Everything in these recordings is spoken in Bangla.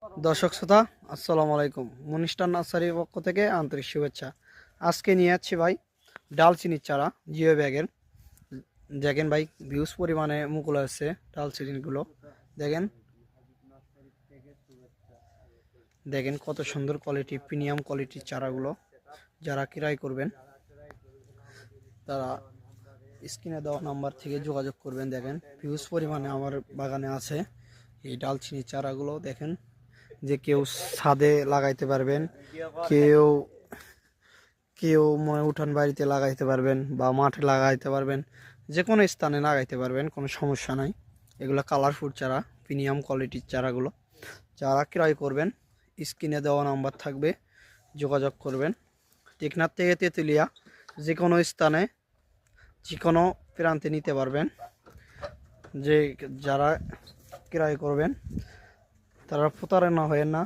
দর্শক শ্রোতা আসসালামু আলাইকুম। মনিস্টার নার্সারির পক্ষ থেকে আন্তরিক শুভেচ্ছা। আজকে নিয়ে যাচ্ছি ভাই ডালচিনির চারা জিও ব্যাগের। দেখেন ভাই ভিউজ পরিমাণে মুকুল আসছে ডালচিনিগুলো। দেখেন দেখেন কত সুন্দর কোয়ালিটি, প্রিমিয়াম কোয়ালিটির চারাগুলো। যারা ক্রয় করবেন তারা স্ক্রিনে দেওয়া নাম্বার থেকে যোগাযোগ করবেন। দেখেন ভিউজ পরিমাণে আমার বাগানে আছে এই ডালচিনির চারাগুলো। দেখেন যে কেউ ছাদে লাগাইতে পারবেন, কেউ কেউ মনে উঠান বাড়িতে লাগাইতে পারবেন বা মাঠে লাগাইতে পারবেন, যে কোনো স্থানে লাগাইতে পারবেন, কোনো সমস্যা নাই। এগুলো কালারফুল চারা, প্রিমিয়াম কোয়ালিটির চারাগুলো। যারা ক্রয় করবেন স্ক্রিনে দেওয়া নাম্বার থাকবে, যোগাযোগ করবেন। টেকনাফ থেকে তেঁতুলিয়া যে কোনো স্থানে যে কোনো প্রান্তে নিতে পারবেন। যে যারা ক্রয় করবেন তারা প্রতারণা হয় না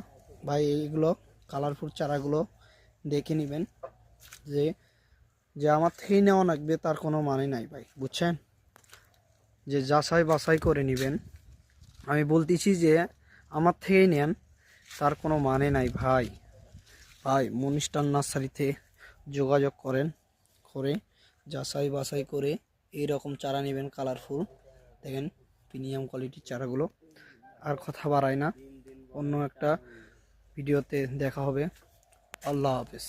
ভাই। এইগুলো কালারফুল চারাগুলো দেখে নেবেন। যে যে আমার থেকেই নেওয়া লাগবে তার কোনো মানে নাই ভাই, বুঝছেন? যে যাচাই বাছাই করে নেবেন। আমি বলতেছি যে আমার থেকেই নেন, তার কোনো মানে নাই ভাই। ভাই মনিস্টার নার্সারিতে যোগাযোগ করেন, করে যাচাই বাছাই করে এই রকম চারা নেবেন কালারফুল। দেখেন প্রিমিয়াম কোয়ালিটির চারাগুলো। আর কথা বাড়ায় না, অন্য একটা ভিডিওতে দেখা হবে। আল্লাহ হাফেজ।